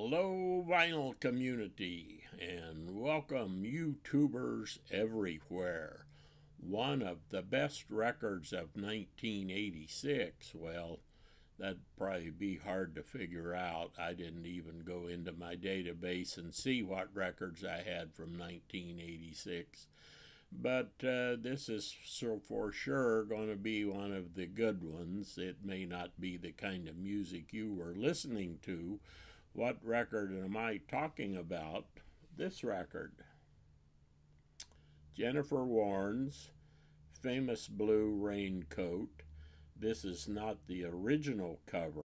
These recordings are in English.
Hello, vinyl community, and welcome YouTubers everywhere. One of the best records of 1986, well, that'd probably be hard to figure out. I didn't even go into my database and see what records I had from 1986. But this is for sure going to be one of the good ones. It may not be the kind of music you were listening to. What record am I talking about? This record. Jennifer Warnes' famous Blue Raincoat. This is not the original cover.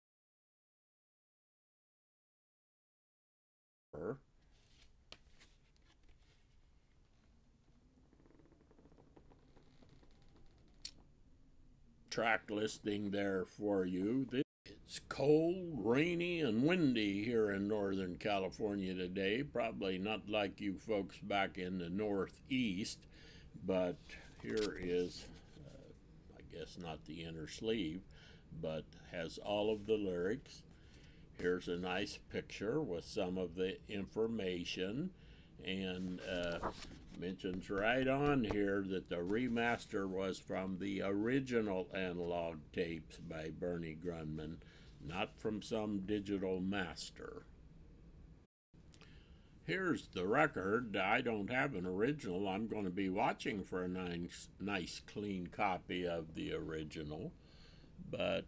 Track listing there for you. It's cold, rainy, and windy here in Northern California today. Probably not like you folks back in the Northeast, but here is, I guess not the inner sleeve, but has all of the lyrics. Here's a nice picture with some of the information, and mentions right on here that the remaster was from the original analog tapes by Bernie Grundman, not from some digital master. Here's the record. I don't have an original. I'm going to be watching for a nice clean copy of the original, but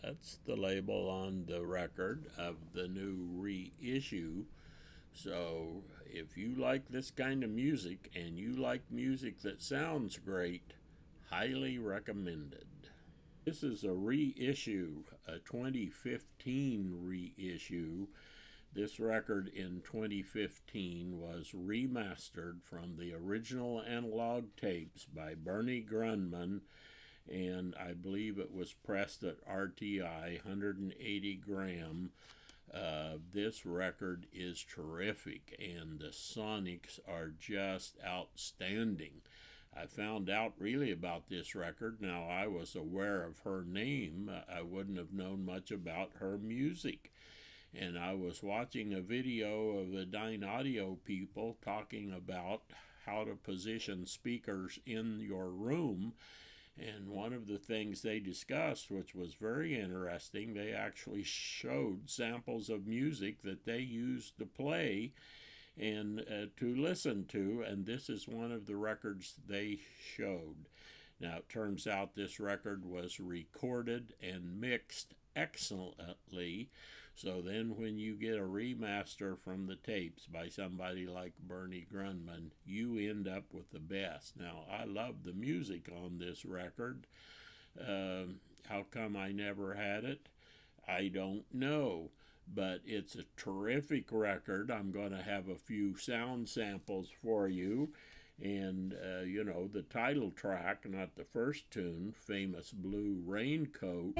that's the label on the record of the new reissue. So if you like this kind of music and you like music that sounds great, highly recommended. This is a reissue, a 2015 reissue. This record in 2015 was remastered from the original analog tapes by Bernie Grundman, and I believe it was pressed at RTI 180 gram. This record is terrific, and the sonics are just outstanding. I found out really about this record. Now, I was aware of her name. I wouldn't have known much about her music. And I was watching a video of the Dyn Audio people talking about how to position speakers in your room. And one of the things they discussed, which was very interesting, they actually showed samples of music that they used to play and to listen to, and this is one of the records they showed. Now, it turns out this record was recorded and mixed excellently, so then when you get a remaster from the tapes by somebody like Bernie Grundman, you end up with the best. Now, I love the music on this record. How come I never had it? I don't know, but it's a terrific record. I'm going to have a few sound samples for you. And, you know, the title track, not the first tune, famous Blue Raincoat.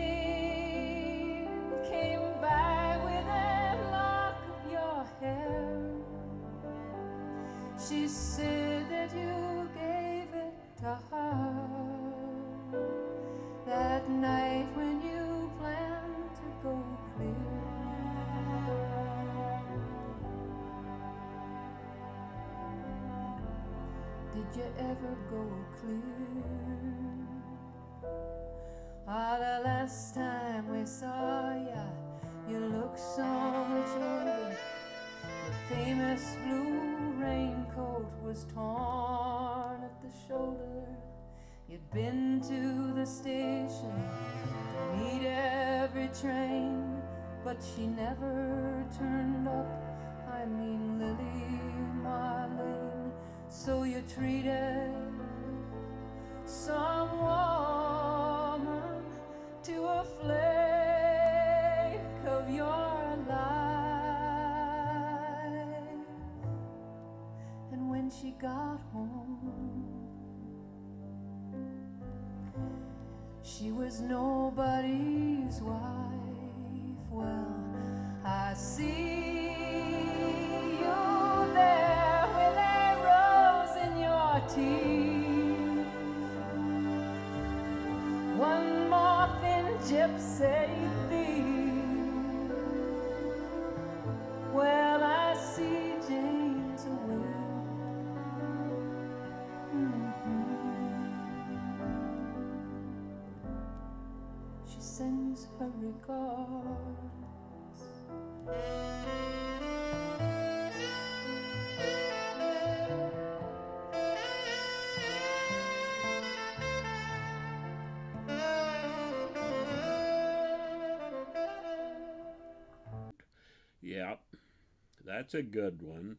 Came by with a lock of your hair. She said that you gave it to her that night when you planned to go clear. Did you ever go clear? The last time we saw ya, you looked so much older. Your famous blue raincoat was torn at the shoulder. You'd been to the station to meet every train, but she never turned up. I mean Lily Marlene. So you treated some woman to a flake of your life. And when she got home, she was nobody's wife. Well, I see you there with a rose in your teeth. One more thin gypsy thief because Yeah, that's a good one.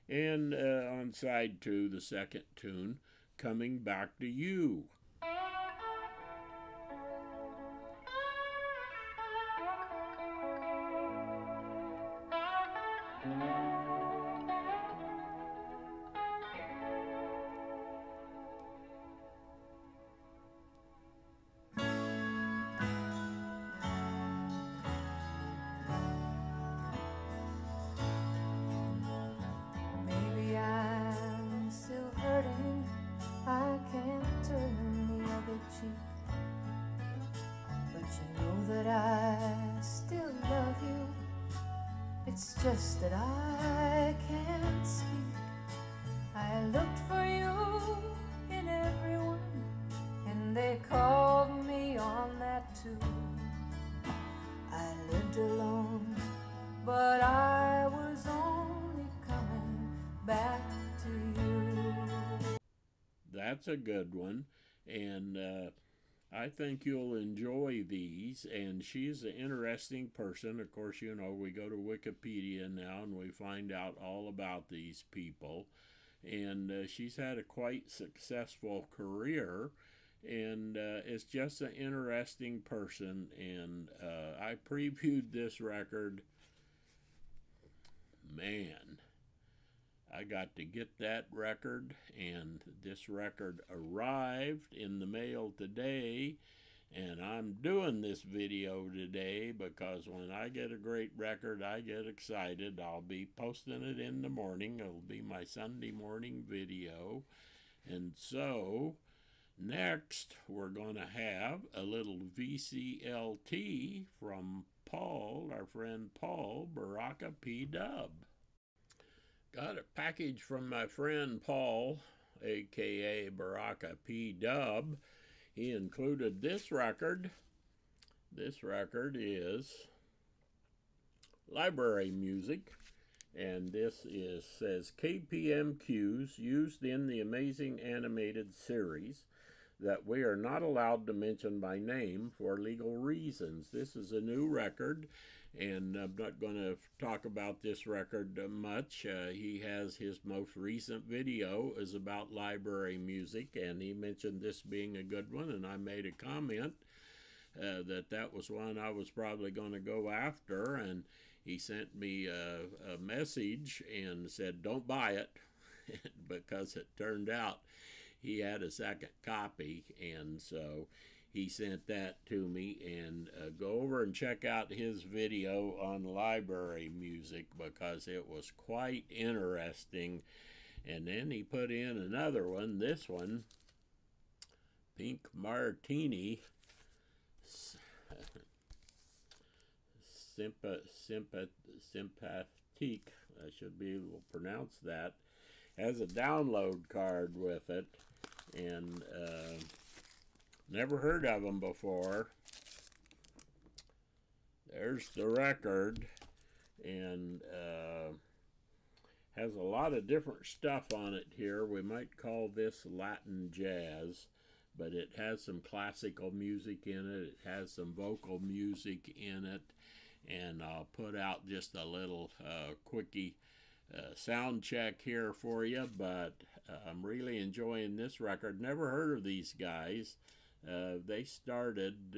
And on side 2, the second tune, Coming Back to You. maybe I'm still hurting. I can't turn the other cheek, but you know that I still love you. It's just that I can't speak. I looked for you in everyone, and they called me on that too. I lived alone, but I was only coming back to you. That's a good one. And I think you'll enjoy these. And she's an interesting person. Of course, you know, we go to Wikipedia now and we find out all about these people. And she's had a quite successful career. And it's just an interesting person. And I previewed this record. Man, I got to get that record, and this record arrived in the mail today, and I'm doing this video today because when I get a great record, I get excited. I'll be posting it in the morning. It'll be my Sunday morning video. And so, next, we're going to have a little VCLT from Paul, our friend Paul, BarakaPdub. Got a package from my friend Paul, aka BarakaPdub. He included this record. This record is library music, and this says KPM cues used in the amazing animated series that we are not allowed to mention by name for legal reasons. This is a new record, and I'm not going to talk about this record much. He has his most recent video is about library music, and he mentioned this being a good one, and I made a comment that was one I was probably going to go after, and he sent me a message and said, don't buy it, because it turned out he had a second copy, and so he sent that to me. And go over and check out his video on library music because it was quite interesting. And then he put in another one, this one, Pink Martini, Sympathique, I should be able to pronounce that, has a download card with it, and never heard of them before. There's the record, and has a lot of different stuff on it here. We might call this Latin jazz, but it has some classical music in it. It has some vocal music in it, and I'll put out just a little quickie sound check here for you, but I'm really enjoying this record. Never heard of these guys. They started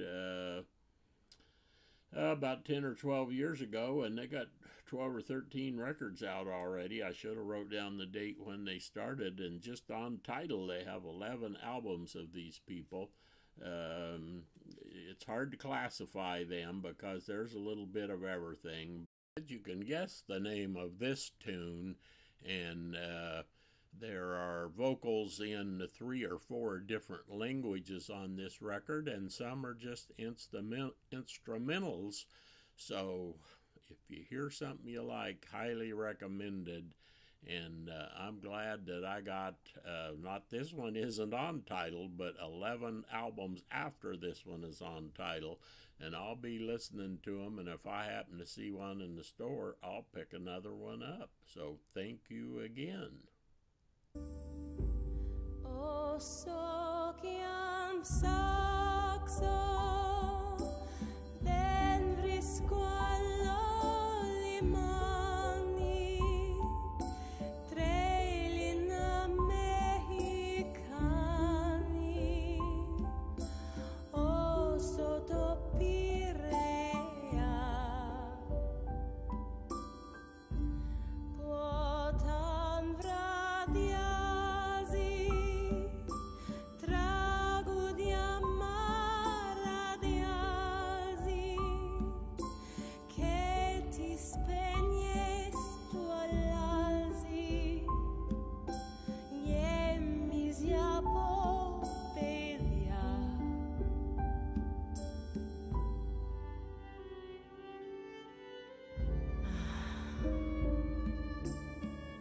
about 10 or 12 years ago, and they got 12 or 13 records out already. I should have wrote down the date when they started, and just on Tidal they have 11 albums of these people. It's hard to classify them because there's a little bit of everything. You can guess the name of this tune, and there are vocals in 3 or 4 different languages on this record, and some are just instrumentals. So if you hear something you like, highly recommended. And I'm glad that I got, not this one isn't on title, but 11 albums after this one is on title. And I'll be listening to them, and if I happen to see one in the store, I'll pick another one up. So thank you again. Oh, so chiam saxo, den vrisquallo limani, trailina mexicani, oh, sotto Pirea, potam vradiasi, trago di amaradiasi, che ti spegnes tu all'alsi, misia popedia.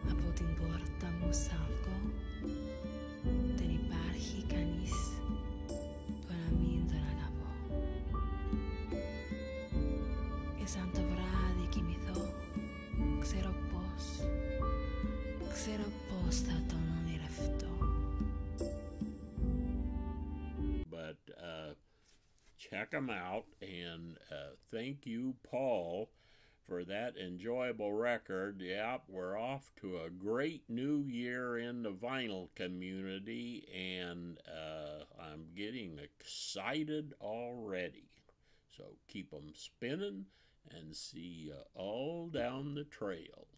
Apotin porta musalgo, teni parhi canis, tuanamin donagapo. E santo vradi kimitho, xeropos taton irefto. But check them out, and thank you, Paul, for that enjoyable record. Yep, we're off to a great new year in the vinyl community, and I'm getting excited already. So keep them spinning, and see you all down the trail.